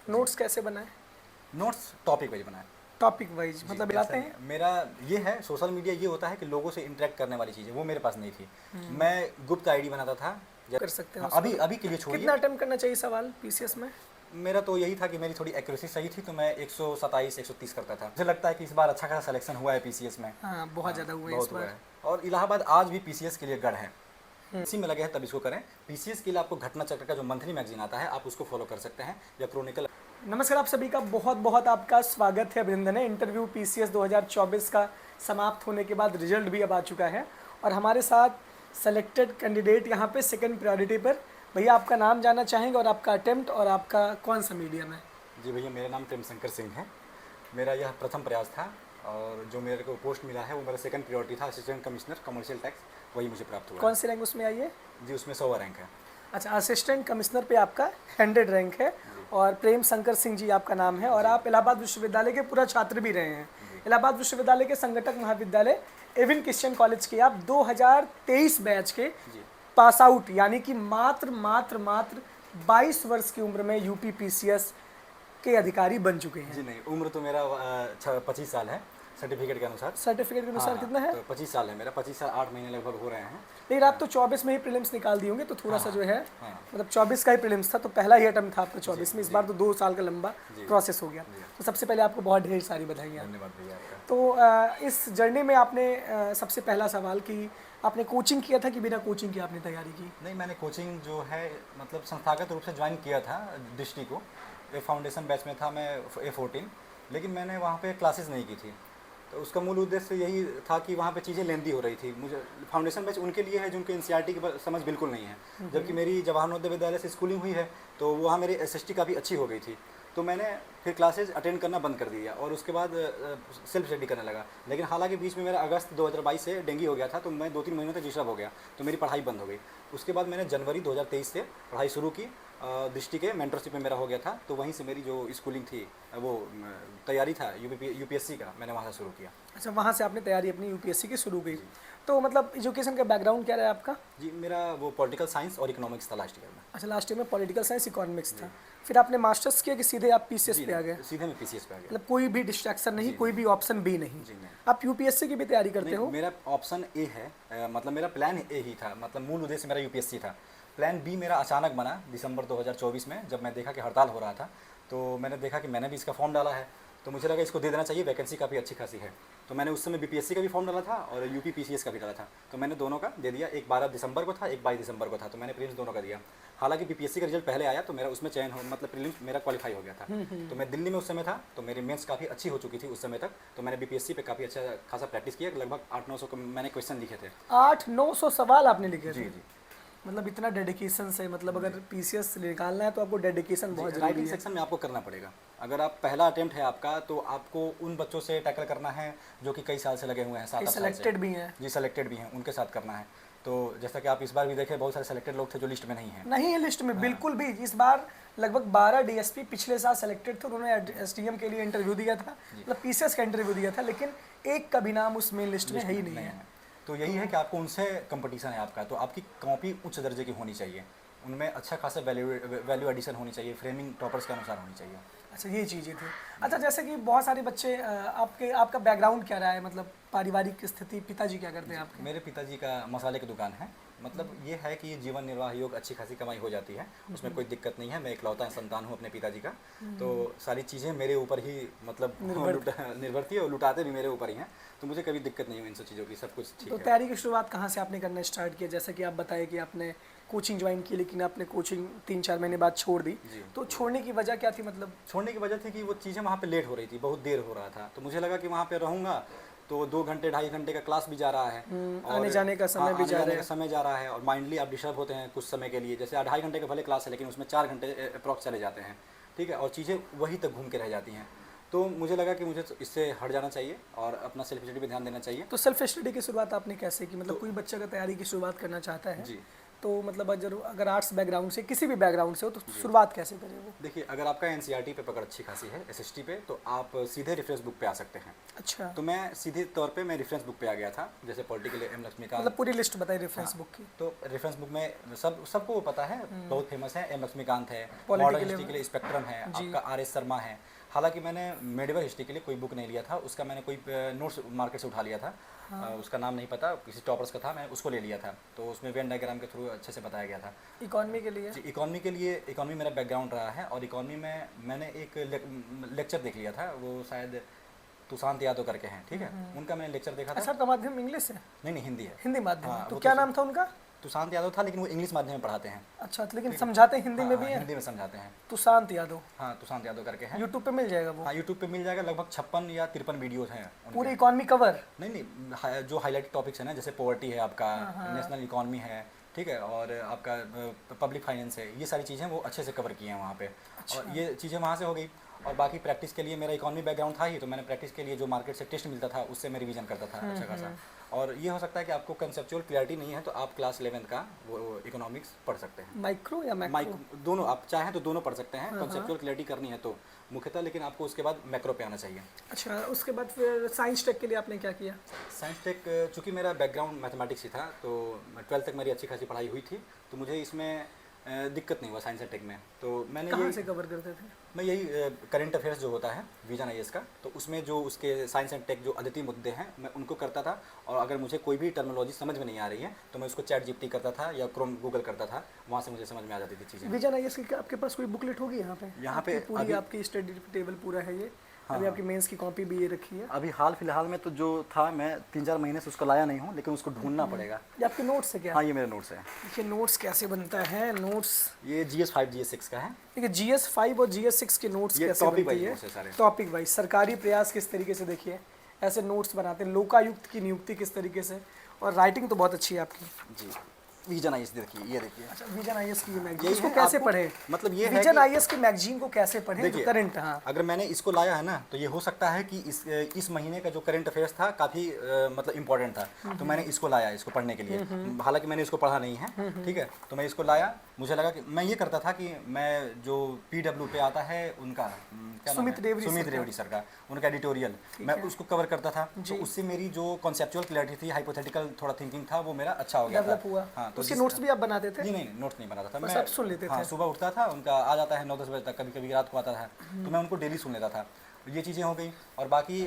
Notes कैसे बनाए? Notes topic wise बनाए। टॉपिक वाइज जी, मतलब ऐसा मिलाते नहीं हैं? है। मेरा ये है, सोशल मीडिया ये होता है कि लोगों से इंटरेक्ट करने वाली चीज़ है, वो मेरे पास नहीं थी। मैं गुप्त आईडी बनाता था। कर सकते हैं हाँ, उस अभी पर। अभी के लिए कितना छोड़िए। अटेम्प्ट करना चाहिए सवाल पीसीएस में? मेरा तो यही था कि मेरी थोड़ी एक्यूरेसी सही थी, तो मैं 127 130 करता था। मुझे लगता है कि इस बार अच्छा खासा सिलेक्शन हुआ है पीसीएस में। हाँ, बहुत ज़्यादा हुए हैं इस बहुत हुआ बार। है। और इलाहाबाद आज भी पीसीएस के लिए गढ़ है। इसी में लगे हैं तब इसको करें। पीसीएस के लिए आपको घटना चक्र का जो मंथली मैगजीन आता है, आप उसको फॉलो कर सकते हैं, या क्रोनिकल। नमस्कार, आप सभी का बहुत बहुत आपका स्वागत है, अभिनंदन है। इंटरव्यू पीसीएस 2024 का समाप्त होने के बाद रिजल्ट भी अब आ चुका है और हमारे साथ सेलेक्टेड कैंडिडेट यहाँ पे सेकंड प्रायोरिटी पर। भैया, आपका नाम जानना चाहेंगे और आपका अटेम्प्ट और आपका कौन सा मीडियम है? जी भैया, मेरा नाम प्रेम शंकर सिंह है। मेरा यह प्रथम प्रयास था, और जो मेरे को पोस्ट मिला है वो मेरा सेकंड प्रायोरिटी था, असिस्टेंट कमिश्नर कमर्शियल टैक्स, वही मुझे प्राप्त हुआ कौन है। सी रैंक उसमें आई है? जी, उसमें 100वां रैंक है। अच्छा, असिस्टेंट कमिश्नर पे आपका 100 रैंक है और प्रेम शंकर सिंह जी आपका नाम है और आप इलाहाबाद विश्वविद्यालय के पूरा छात्र भी रहे हैं। इलाहाबाद विश्वविद्यालय के संगठक महाविद्यालय एविन क्रिश्चियन कॉलेज के आप 2023 बैच के जी पास आउट, यानी कि मात्र मात्र मात्र 22 वर्ष की उम्र में यूपी पीसीएस के अधिकारी बन चुके हैं। जी नहीं, उम्र तो मेरा 25 साल है सर्टिफिकेट के अनुसार। सर्टिफिकेट के अनुसार कितना है? तो 25 साल है मेरा, 25 साल 8 महीने लगभग हो रहे हैं। लेकिन आप तो 24 में ही प्रीलिम्स निकाल दिए होंगे, तो थोड़ा सा जो है हाँ। मतलब 24 का ही प्रीलिम्स था, तो पहला ही अटेम्प्ट था आपका 24 में। इस जी। बार तो 2 साल का लंबा जी। प्रोसेस हो गया। तो सबसे पहले आपको बहुत ढेर सारी बधाइयाँ। धन्यवाद भैया आपका। तो इस जर्नी में आपने सबसे पहला सवाल कि आपने कोचिंग किया था कि बिना कोचिंग के आपने तैयारी की? नहीं, मैंने कोचिंग जो है मतलब संस्थागत रूप से ज्वाइन किया था दृष्टि को। ए फाउंडेशन बैच में था मैं, A14, लेकिन मैंने वहाँ पे क्लासेस नहीं की थी। तो उसका मूल उद्देश्य यही था कि वहाँ पे चीज़ें लेंदी हो रही थी। मुझे फाउंडेशन बैच उनके लिए है जिनके एनसीईआरटी की समझ बिल्कुल नहीं है, जबकि मेरी जवाहर नवोदय विद्यालय से स्कूलिंग हुई है, तो वहाँ मेरी एसएसटी काफ़ी अच्छी हो गई थी। तो मैंने फिर क्लासेज अटेंड करना बंद कर दिया और उसके बाद सेल्फ स्टडी करने लगा। लेकिन हालांकि बीच में मेरा अगस्त 2022 से डेंगू हो गया था, तो मैं 2-3 महीनों तक डिस्टर्ब हो गया, तो मेरी पढ़ाई बंद हो गई। उसके बाद मैंने जनवरी 2023 से पढ़ाई शुरू की। दृष्टि के मेंटरशिप में मेरा हो गया था, तो वहीं से मेरी जो स्कूलिंग थी, वो तैयारी था यूपीएससी का, मैंने वहाँ से शुरू किया। अच्छा, वहाँ से आपने तैयारी अपनी यूपीएससी की शुरू की। तो मतलब एजुकेशन का बैकग्राउंड क्या रहा आपका? जी, मेरा वो पॉलिटिकल साइंस और इकोनॉमिक्स था लास्ट ईयर में। अच्छा, लास्ट ईयर में पॉलिटिकल साइंस इकोनॉमिक्स था। फिर आपने मास्टर्स किया कि सीधे आप पीसीएस जी पे आ गए? नहीं, सीधे मैं पीसीएस पे आ गया। मतलब कोई भी डिस्ट्रैक्शन नहीं, जी, कोई भी ऑप्शन बी नहीं? जी नहीं। आप यूपीएससी की भी तैयारी करते नहीं, हो? मेरा ऑप्शन ए है। मतलब मेरा प्लान ए ही था, मतलब मूल उद्देश्य मेरा यूपीएससी था। प्लान बी मेरा अचानक बना दिसंबर 2024 में, जब मैं देखा कि हड़ताल हो रहा था, तो मैंने देखा कि मैंने भी इसका फॉर्म डाला है, तो मुझे लगा इसको दे देना चाहिए, वैकेंसी काफ़ी अच्छी खासी है। तो मैंने उस समय बीपीएससी का भी फॉर्म डाला था और यूपी पीसीएस का भी डाला था, तो मैंने दोनों का दे दिया। एक 12 दिसंबर को था, एक 22 दिसंबर को था, तो मैंने प्रीलिम्स दोनों का दिया। हालांकि बीपीएससी का रिजल्ट पहले आया, तो मेरा उसमें चयन हो, मतलब प्रीलिम्स मेरा क्वालिफाई हो गया था। तो मैं दिल्ली में उस समय था, तो मेरी मेंस काफ़ी अच्छी हो चुकी थी उस समय तक, तो मैंने बीपीएससी पे काफ़ी अच्छा खासा प्रैक्टिस किया। लगभग 800-900 मैंने क्वेश्चन लिखे थे। 800-900 सवाल आपने लिखे जी थे? जी। मतलब इतना डेडिकेशन से, मतलब अगर पीसीएस निकालना है तो आपको डेडिकेशन बहुत जरूरी राइटिंग है। सेक्शन में आपको करना पड़ेगा। अगर आप पहला अटेम्प्ट है आपका, तो आपको उन बच्चों से टैकल करना है जो कि कई साल से लगे हुए हैं, 7-8 साल से। सेलेक्टेड भी हैं? जी, सेलेक्टेड भी हैं, उन्के साथ करना है। तो जैसा कि आप इस बार भी देखें, बहुत सारे सेलेक्टेड लोग थे जो लिस्ट में नहीं हैं। नहीं है लिस्ट में बिल्कुल भी। इस बार लगभग 12 डीएसपी पिछले साल सेलेक्टेड थे, उन्होंने एसडीएम के लिए इंटरव्यू दिया था, मतलब पीसीएस का इंटरव्यू दिया था, लेकिन एक का भी नाम उस मेन लिस्ट में है ही नहीं है। तो यही है कि आपको उनसे कंपटीशन है आपका, तो आपकी कॉपी उच्च दर्जे की होनी चाहिए, उनमें अच्छा खासा वैल्यू एडिशन होनी चाहिए, फ्रेमिंग टॉपर्स के अनुसार होनी चाहिए। अच्छा, ये चीज़ें थी। अच्छा, जैसे कि बहुत सारे बच्चे आपका बैकग्राउंड क्या रहा है, मतलब पारिवारिक स्थिति, पिताजी क्या करते हैं आपके? मेरे पिताजी का मसाले की दुकान है। मतलब ये है कि जीवन निर्वाह योग अच्छी खासी कमाई हो जाती है, उसमें कोई दिक्कत नहीं है। मैं इकलौता संतान हूँ अपने पिताजी का, तो सारी चीज़ें मेरे ऊपर ही मतलब निर्भर थी, और लुटाते भी मेरे ऊपर ही हैं, तो मुझे कभी दिक्कत नहीं हुई इन सब चीज़ों की, सब कुछ ठीक तो है। तैयारी की शुरुआत कहाँ से आपने करना स्टार्ट किया? जैसे कि आप बताए कि आपने कोचिंग ज्वाइन की, लेकिन आपने कोचिंग 3-4 महीने बाद छोड़ दी, तो छोड़ने की वजह क्या थी? मतलब छोड़ने की वजह थी कि वो चीज़ें वहाँ पे लेट हो रही थी, बहुत देर हो रहा था, तो मुझे लगा कि वहाँ पे रहूँगा तो 2 घंटे 2.5 घंटे का क्लास भी जा रहा है, और आने जाने का समय भी आने जा जाने रहा का है। समय जा रहा है, और माइंडली आप डिस्टर्ब होते हैं कुछ समय के लिए। जैसे 2.5 घंटे का भले क्लास है, लेकिन उसमें 4 घंटे अप्रॉक्स चले जाते हैं, ठीक है, और चीज़ें वहीं तक घूम के रह जाती हैं। तो मुझे लगा कि मुझे इससे हट जाना चाहिए और अपना सेल्फ स्टडी पे ध्यान देना चाहिए। तो सेल्फ स्टडी की शुरुआत आपने कैसे की? मतलब कोई बच्चा अगर तैयारी की शुरुआत करना चाहता है जी। तो मतलब अगर आर्ट्स बैकग्राउंड से, किसी भी बैकग्राउंड से हो, तो शुरुआत कैसे करें वो? देखिए, अगर आपका एनसीईआरटी पे पकड़ अच्छी खासी है, एसएसटी पे, तो आप सीधे रेफरेंस बुक पे आ सकते हैं। अच्छा, तो मैं सीधे तौर पे मैं रेफरेंस बुक पे आ गया था, जैसे पॉलिटिकल एम लक्ष्मीकांत। मतलब पूरी लिस्ट बताइए रेफरेंस हाँ, बुक की। तो रेफरेंस बुक में सबको पता है, बहुत फेमस है, एम लक्ष्मीकांत है, Political मॉडर्न हिस्ट्री के लिए स्पेक्ट्रम है, जी। आपका आर.एस. शर्मा है। हालांकि मैंने मेडिवल हिस्ट्री के लिए कोई बुक नहीं लिया था, उसका मैंने कोई नोट्स मार्केट से उठा लिया था। उसका नाम नहीं पता, किसी टॉपर्स का था, मैं उसको ले लिया था। तो उसमें वेन डायग्राम के थ्रू अच्छे से बताया गया था। इकोनॉमी के लिए? जी, इकोनॉमी के लिए, इकोनॉमी मेरा बैकग्राउंड रहा है, और इकोनॉमी में मैंने एक लेक्चर देख लिया था, वो शायद तुषांत यादव करके हैं, ठीक है, उनका मैंने लेक्चर देखा था। अच्छा, आपका माध्यम इंग्लिश है? नहीं नहीं, हिंदी है। हिंदी माध्यम हाँ, है। तो वो क्या तो नाम था उनका? तुषांत यादव था, लेकिन वो इंग्लिश माध्यम में पढ़ाते हैं। अच्छा, तो लेकिन समझाते हिंदी में हाँ, भी है? हिंदी में समझाते हैं। तुषांत यादव? हाँ, तुषांत यादव करके हैं। यूट्यूब पे मिल जाएगा वो? हाँ, यूट्यूब पे मिल जाएगा, लगभग 56 या 53 वीडियोस हैं उनके। पूरी इकोनॉमी कवर? नहीं नहीं, जो हाईलाइटेड टॉपिक्स है ना, जैसे पॉवर्टी है आपका, नेशनल इकोनॉमी है, ठीक है, और आपका पब्लिक फाइनेंस है, ये सारी चीज़ें वो अच्छे से कवर किए हैं वहाँ पे। और ये चीज़ें वहाँ से हो गई। और बाकी प्रैक्टिस के लिए मेरा इकोनॉमी बैकग्राउंड था ही, तो मैंने प्रैक्टिस के लिए जो मार्केट से टेस्ट मिलता था उससे मैं रिवीजन करता था अच्छा खासा। और ये हो सकता है कि आपको कंसेप्चुअल क्लियरिटी नहीं है, तो आप क्लास 11 का वो इकोनॉमिक्स पढ़ सकते हैं। माइक्रो या मैक्रो? दोनों, आप चाहें तो दोनों पढ़ सकते हैं। कंसेप्चुअल क्लियरिटी करनी है तो मुख्यतः, लेकिन आपको उसके बाद मैक्रो पे आना चाहिए। अच्छा, उसके बाद फिर साइंस टेक के लिए आपने क्या किया? साइंस टेक, चूँकि मेरा बैकग्राउंड मैथमेटिक्स ही था, तो 12th तक मेरी अच्छी खासी पढ़ाई हुई थी, तो मुझे इसमें दिक्कत नहीं हुआ साइंस एंड टेक में। तो मैंने कहाँ से कवर करते थे? मैं यही करंट अफेयर्स जो होता है विजन आईएएस का, तो उसमें जो उसके साइंस एंड टेक जो अद्वितीय मुद्दे हैं, मैं उनको करता था। और अगर मुझे कोई भी टर्मिनोलॉजी समझ में नहीं आ रही है, तो मैं उसको चैट जीपीटी करता था या क्रोम गूगल करता था, वहाँ से मुझे समझ में आ जाती थी चीज़ें। विजन आईएएस की आपके पास कोई बुकलेट होगी यहाँ पे? यहाँ पे पूरी अभी, आपकी स्टडी टेबल पूरा है ये? हाँ, अभी आपकी मेंस की कॉपी भी ये रखी है? अभी हाल फिलहाल में तो जो था, मैं 3-4 महीने से उसको लाया नहीं हूँ, लेकिन उसको ढूंढना पड़ेगा। ये आपके नोट्स है क्या? हाँ, ये मेरे नोट्स है। देखिए नोट्स कैसे बनता है। नोट्स ये GS5 GS6 का है। देखिए GS5 और GS6 के नोट्स ये कैसे टॉपिक बनती वाइज है? नोट्स है सारे। टॉपिक वाइज सरकारी प्रयास किस तरीके से, देखिए ऐसे नोट्स बनाते हैं। लोकायुक्त की नियुक्ति किस तरीके से, और राइटिंग तो बहुत अच्छी है आपकी। जी, विजन आईएएस देखिए, ये देखिए। अच्छा, विजन आईएएस की मैगजीन, यही इसको है, कैसे आपको पढ़े? मतलब ये है विजन कि आईएएस की मैगजीन को कैसे पढ़े? देखिए, करंट, हाँ, अगर मैंने इसको लाया है ना, तो ये हो सकता है कि इस महीने का जो करंट अफेयर्स था काफ़ी मतलब इंपॉर्टेंट था, तो मैंने इसको लाया इसको पढ़ने के लिए। हालांकि मैंने इसको पढ़ा नहीं है, ठीक है, तो मैं इसको लाया। मुझे लगा कि मैं ये करता था कि मैं जो PW पे आता है उनका क्या नाम सुमित है? रेवड़ी सुमित सर रेवड़ी सर का, उनका एडिटोरियल, मैं उसको कवर करता था। तो उससे मेरी जो कॉन्सेप्चुअल क्लैरिटी थी, हाइपोथेटिकल थोड़ा थिंकिंग था, वो मेरा अच्छा हो गया डेवलप था। हुआ। हाँ, तो उसके नोट्स भी आप बनाते थे? जी नहीं, नोट्स नहीं बनाता था बस मैं, आप सुन लेते हाँ, थे? सुबह उठता था, उनका आ जाता है 9-10 बजे तक, कभी कभी रात को आता था, तो मैं उनको डेली सुन लेता था। ये चीज़ें हो गई। और बाकी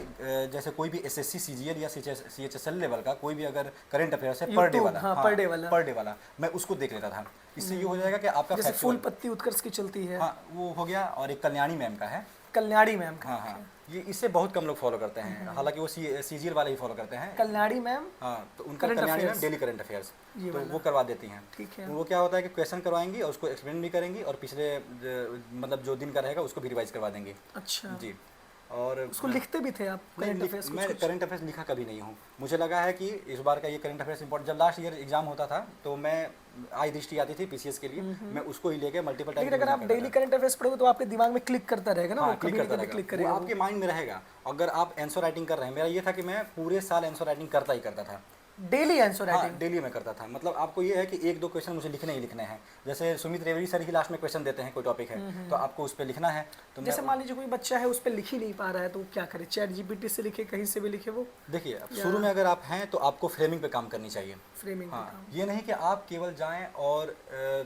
जैसे कोई भी SSC CGL या CHSL लेवल का कोई भी अगर करंट अफेयर्स है पर डे वाला, हाँ, पर डे वाला मैं उसको देख लेता था। इससे ये हो जाएगा कि आपका जैसे फूल फैक्चुअल, पत्ती उत्कर्ष की चलती है, हाँ, वो हो गया। और एक कल्याणी मैम का है, कल्याणी मैम का। हाँ हाँ, ये इससे बहुत कम लोग फॉलो करते हैं, हालांकि वो CGL वाले ही फॉलो करते हैं। कल्याणी मैम, हाँ, तो उनका Current Kalyani ma'am affairs। Daily current affairs, ये तो वाला। वो करवा देती हैं। ठीक है। वो क्या होता है कि क्वेश्चन करवाएंगी और उसको एक्सप्लेन भी करेंगी, और पिछले मतलब जो दिन का रहेगा उसको भी रिवाइज करवा देंगे। अच्छा जी। और उसको लिखते भी थे आप? करंट अफेयर्स मैं करंट अफेयर्स लिखा कभी नहीं हूँ। मुझे लगा है कि इस बार का ये करंट अफेयर्स इंपॉर्टेंट, जब लास्ट ईयर एग्जाम होता था तो मैं आई दृष्टि आती थी PCS के लिए, मैं उसको ही लेके मल्टीपल टाइम। लेकिन अगर आप डेली करंट अफेयर्स पढ़ोगे तो आपके दिमाग में क्लिक करता रहेगा ना, हाँ, वो क्लिक कभी करता ना कभी क्लिक रहेगा, करेगा वो आपके माइंड में रहेगा। अगर आप आंसर राइटिंग कर रहे हैं, मेरा ये था कि मैं पूरे साल आंसर राइटिंग करता ही करता था। डेली आंसर हाँ, राइटिंग? डेली में करता था। मतलब आपको ये है कि 1-2 क्वेश्चन मुझे लिखने ही लिखने हैं। जैसे सुमित रेवड़ी सर ही लास्ट में क्वेश्चन देते हैं, कोई टॉपिक है तो आपको उस पर लिखना है। तो जैसे मान लीजिए कोई बच्चा है उस पर लिख ही नहीं पा रहा है, तो वो क्या करे? चैट जीपीटी से लिखे, कहीं से भी लिखे वो? देखिए, शुरू में अगर आप हैं तो आपको फ्रेमिंग पे काम करनी चाहिए। फ्रेमिंग पे हाँ, काम। ये नहीं कि आप केवल जाएं और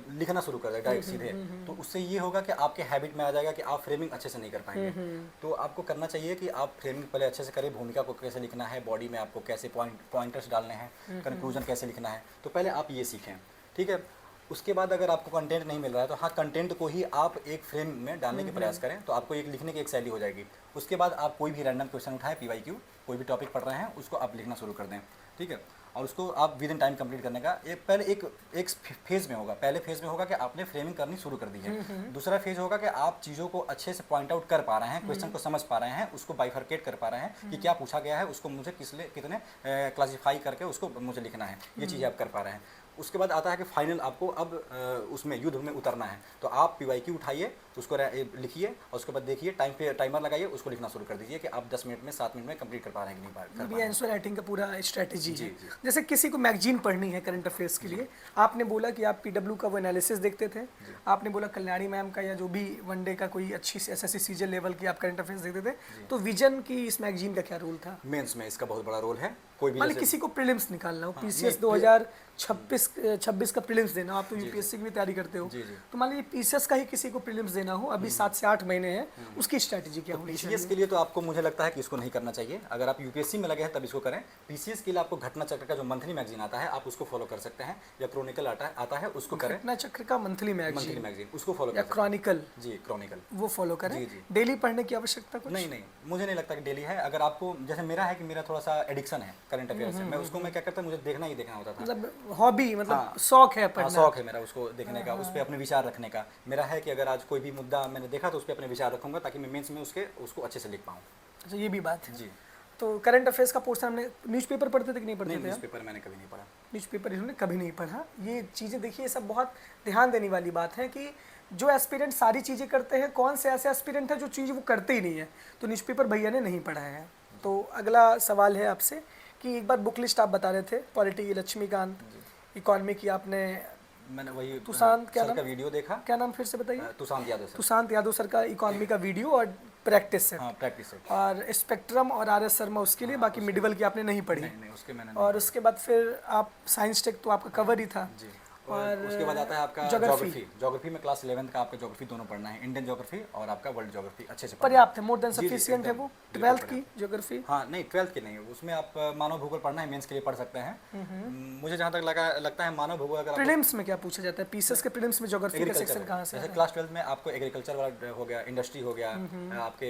लिखना शुरू कर दें डायरेक्ट सीधे, तो उससे ये होगा कि आपके हैबिट में आ जाएगा कि आप फ्रेमिंग अच्छे से नहीं कर पाएंगे। तो आपको करना चाहिए कि आप फ्रेमिंग पहले अच्छे से करें, भूमिका को कैसे लिखना है, बॉडी में आपको कैसे पॉइंटर्स डालने हैं, कंक्लूजन कैसे लिखना है, तो पहले आप ये सीखें, ठीक है। उसके बाद अगर आपको कंटेंट नहीं मिल रहा है तो हाँ, कंटेंट को ही आप एक फ्रेम में डालने के प्रयास करें, तो आपको एक लिखने की एक शैली हो जाएगी। उसके बाद आप कोई भी रैंडम क्वेश्चन उठाएं, PYQ, कोई भी टॉपिक पढ़ रहे हैं उसको आप लिखना शुरू कर दें, ठीक है। और उसको आप विद इन टाइम कंप्लीट करने का पहले एक फेज़ में होगा। पहले फेज़ में होगा कि आपने फ्रेमिंग करनी शुरू कर दी है। दूसरा फेज़ होगा कि आप चीज़ों को अच्छे से पॉइंट आउट कर पा रहे हैं, क्वेश्चन को समझ पा रहे हैं, उसको बाइफरकेट कर पा रहे हैं कि क्या पूछा गया है, उसको मुझे कितने क्लासीफाई करके उसको मुझे लिखना है, ये चीज़ें आप कर पा रहे हैं। उसके बाद आता है कि फाइनल आपको अब उसमें युद्ध में उतरना है, तो आप PYQ उठाइए, उसको लिखिए और उसके बाद देखिए, टाइमर लगाइए, उसको लिखना शुरू कर दीजिए कि आप 10 मिनट में 7 मिनट में कंप्लीट कर पा रहे हैं कि नहीं कर पा रहे हैं। आंसर राइटिंग का पूरा स्ट्रेटेजी जी, है। जी। जैसे किसी को मैगजीन पढ़नी है करंट अफेयर्स के लिए, आपने बोला कि आप PW का वो एनालिसिस देखते थे, आपने बोला कल्याणी मैम का या जो भी वनडे का कोई अच्छी SSC सीजन लेवल की आप करंट अफेयर्स देखते थे, तो विजन की इस मैगजीन का क्या रोल था? मेंस में इसका बहुत बड़ा रोल है। कोई भी मान जैसे किसी को प्रीलिम्स निकालना हो, PCS नहीं, 2026 का प्रीलिम्स देना हो, आप तो UPSC की भी तैयारी करते हो, जी, जी। तो मान लीजिए PCS का ही किसी को प्रीलिम्स देना हो, अभी 7 से 8 महीने हैं, उसकी स्ट्रेटेजी क्या होनी चाहिए? PCS के लिए तो आपको मुझे लगता है कि इसको नहीं करना चाहिए। अगर आप UPSC में लगे हैं तब इसको करें। PCS के लिए आपको घटना चक्र का जो मंथली मैगजीन आता है आप उसको फॉलो कर सकते हैं, या क्रॉनिकल आता है उसको करें। घटना चक्र का मंथली मंथली मैगजीन उसको फॉलो या कर सकते क्रॉनिकल, हैं। जी, क्रॉनिकल वो फॉलो करें। जी, जी। डेली पढ़ने की आवश्यकता कुछ नहीं, मुझे नहीं लगता कि डेली है। अगर आपको जैसे मेरा है कि मेरा थोड़ा सा एडिक्शन है करंट अफेयर से, मैं उसको मैं क्या करता मुझे देखना ही देखना होता था। मतलब हॉबी, मतलब हाँ। शौक है हाँ, पढ़ना। शौक है मेरा उसको देखने का, उस पर अपने विचार रखने का। मेरा है कि अगर आज कोई भी मुद्दा मैंने देखा तो उस पर अपने विचार रखूंगा ताकि मैं मेंस में उसको अच्छे से लिख पाऊँ। अच्छा, ये भी बात है। जी। तो करंट अफेयर्स का पोर्शन हमने न्यूज़पेपर पढ़ते थे कि नहीं पढ़ते नहीं, थे? न्यूज़पेपर मैंने कभी नहीं पढ़ा। न्यूज़पेपर इन्होंने कभी नहीं पढ़ा। ये चीज़ें देखिए, ये सब बहुत ध्यान देने वाली बात है कि जो एस्पिरेंट सारी चीज़ें करते हैं, कौन से ऐसे एस्पिरेंट है जो चीज़ वो करते ही नहीं है। तो न्यूज़पेपर भैया ने नहीं पढ़ा है। तो अगला सवाल है आपसे कि एक बार बुक लिस्ट आप बता रहे थे, पॉलिटी लक्ष्मीकांत, इकोनॉमी की आपने मैंने वही तुषांत क्या सर का नाम? वीडियो देखा। क्या नाम फिर से बताइए? तुषांत यादव सर। सुशांत यादव सर का इकोनॉमी का वीडियो और प्रैक्टिस सेट, हाँ, प्रैक्टिस सेट। और स्पेक्ट्रम और RS शर्मा उसके लिए, बाकी मिडिवल की आपने नहीं पढ़ी। नहीं, उसके मैंने और उसके बाद फिर आप साइंस टेक तो आपका कवर ही था। जी। और उसके बाद आता है आपका ज्योग्राफी। ज्योग्राफी में क्लास 11th का आपका ज्योग्राफी दोनों पढ़ना है, इंडियन ज्योग्राफी और आपका वर्ल्ड ज्योग्राफी अच्छे से पढ़ना है। पर्याप्त है, मोर देन जी, जी, सफिशिएंट है एकदम, वो। बिल्कुल 12th की पर्याप्त। ज्योग्राफी, हाँ, नहीं 12th की नहीं, उसमें आप मानव भूगोल पढ़ना है, मेंस के लिए पढ़ सकते हैं। मुझे जहाँ तक लगता है मानव भूगोल अगर प्रीलिम्स में क्या पूछा जाता है? PCS के प्रीलिम्स में ज्योग्राफी का सेक्शन कहाँ से जैसे आता है? क्लास 12th में आपको एग्रीकल्चर वाला हो गया, इंडस्ट्री हो गया, आपके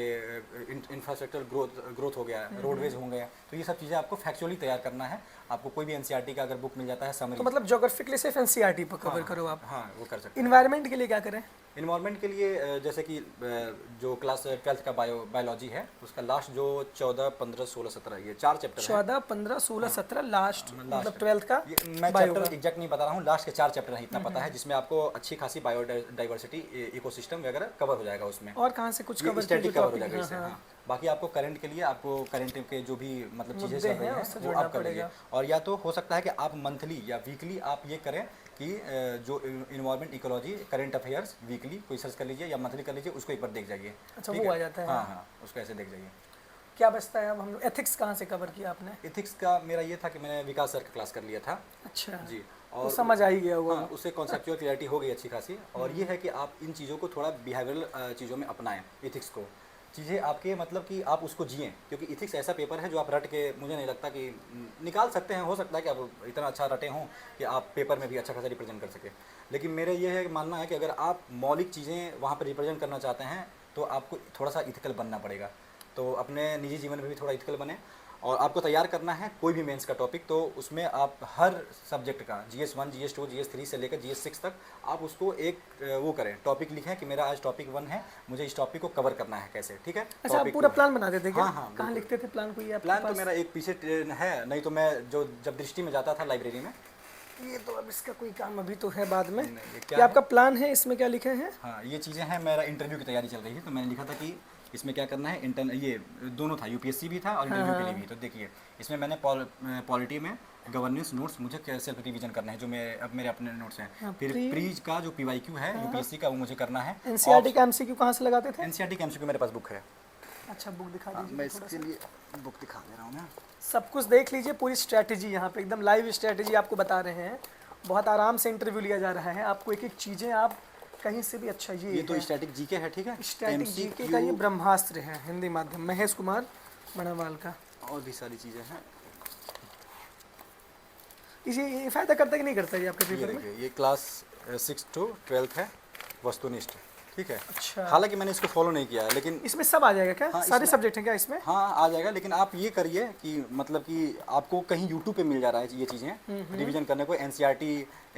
इंफ्रास्ट्रक्चर ग्रोथ हो गया, रोडवेज होंगे, तो ये सब चीज़ें आपको फैक्चुअली तैयार करना है। आपको कोई भी NCERT का अगर बुक मिल जाता है समरी, तो मतलब ज्योग्राफी के लिए सिर्फ NCERT पर कवर करो आप। हाँ, वो कर सकते हैं। इन्वायरमेंट के लिए क्या करें? इन्वायरमेंट के लिए जैसे कि जो क्लास 12th का बायोलॉजी है उसका लास्ट जो 14, 15, 16, 17 ये 4 चैप्टर 14, 15, 16, 17 लास्ट, मतलब 12th का मैं बायो चैप्टर एग्जैक्ट नहीं बता रहा हूँ, लास्ट के 4 चैप्टर हैं, इतना पता है, जिसमें आपको अच्छी खासी बायोडाइवर्सिटी, इकोसिस्टम वगैरह कवर हो जाएगा उसमें। और कहाँ से कुछ कवर स्टैटिक कवर हो जाएगा इससे। हाँ। बाकी आपको करंट के लिए आपको करंट के जो भी मतलब चीज़ें चल रही हैं, उससे हैं वो जुड़ना आप कर लीजिए। पड़ेगा। और या तो हो सकता है कि आप मंथली या वीकली आप ये करें कि जो environment ecology current affairs weekly कोई सर्च कर लीजिए या मंथली कर लीजिए, उसको एक बार देख जाइए। अच्छा, ठीक वो है? आ जाता है। हाँ, उसको ऐसे देख जाइए। क्या बचता है अब हम लोग? एथिक्स कहाँ से कवर किया आपने? एथिक्स का मेरा ये था कि मैंने विकास सर का क्लास कर लिया था। अच्छा जी। तो समझ आ ही गया होगा। हाँ, उससे कॉन्सेप्चुअल क्लियरिटी हो गई अच्छी खासी। और ये है कि आप इन चीज़ों को थोड़ा बिहेवियरल चीज़ों में अपनाएं, एथिक्स को। चीज़ें आपके मतलब कि आप उसको जिएं, क्योंकि इथिक्स ऐसा पेपर है जो आप रट के मुझे नहीं लगता कि निकाल सकते हैं। हो सकता है कि आप इतना अच्छा रटे हों कि आप पेपर में भी अच्छा खासा रिप्रेजेंट कर सकें, लेकिन मेरा ये है मानना है कि अगर आप मौलिक चीज़ें वहाँ पर रिप्रेजेंट करना चाहते हैं तो आपको थोड़ा सा इथिकल बनना पड़ेगा। तो अपने निजी जीवन में भी थोड़ा इथिकल बने। और आपको तैयार करना है कोई भी मेंस का टॉपिक, तो उसमें आप हर सब्जेक्ट का GS1, GS2, GS3 से लेकर GS6 तक आप उसको एक वो करें, टॉपिक लिखें कि मेरा आज टॉपिक 1 है, मुझे इस टॉपिक को कवर करना है कैसे। ठीक है? अच्छा, आप पूरा प्लान बना देते क्या? हाँ, हाँ, कहाँ लिखते थे प्लान? कोई आपके प्लान तो पास? मेरा एक पीछे है, नहीं तो मैं जब दृष्टि में जाता था लाइब्रेरी में। ये तो अब इसका कोई काम अभी तो है बाद में। ये ये क्या आपका प्लान है, इसमें क्या लिखे हैं? हाँ, ये चीज़ें हैं, मेरा इंटरव्यू की तैयारी चल रही थी तो मैंने लिखा था कि इसमें क्या करना है। ये दोनों था, UPSC भी था और इंटरव्यू के लिए भी। तो देखिए इसमें मैंने पॉलिटी में गवर्नेंस नोट्स मुझे सेल्फ रिवीजन करना है, जो मेरे अपने नोट्स हैं। फिर प्रीज का जो PYQ है UPSC का, वो मुझे करना है। NCERT का MCQ कहाँ से लगाते थे? NCERT का MCQ मेरे पास बुक है। अच्छा, बुक दिखा मैं दीजिए। इसके लिए बुक दिखा दे रहा हूँ मैं। सब कुछ देख लीजिए, पूरी स्ट्रैटेजी यहाँ पे एकदम लाइव स्ट्रैटेजी आपको बता रहे हैं। बहुत आराम से इंटरव्यू लिया जा रहा है, आपको एक एक चीज़ें आप कहीं से भी। अच्छा, ये तो स्टैटिक जीके है, ठीक है? स्टैटिक जीके का ये ब्रह्मास्त्र है, हिंदी माध्यम, महेश कुमार बड़ावाल का। और भी सारी चीज़ें हैं। ये फ़ायदा करता है कि नहीं करता ये आपके ये पेपर में? देखिए, ये क्लास 6 to 12 है, वस्तुनिष्ठ। ठीक है? अच्छा, हालांकि मैंने इसको फॉलो नहीं किया है, लेकिन इसमें सब आ जाएगा क्या? हाँ, सारे इसमें- सब्जेक्ट हैं क्या इसमें? हाँ, आ जाएगा। लेकिन आप ये करिए कि मतलब कि आपको कहीं यूट्यूब पे मिल जा रहा है ये चीज़ें रिवीजन करने को, NCERT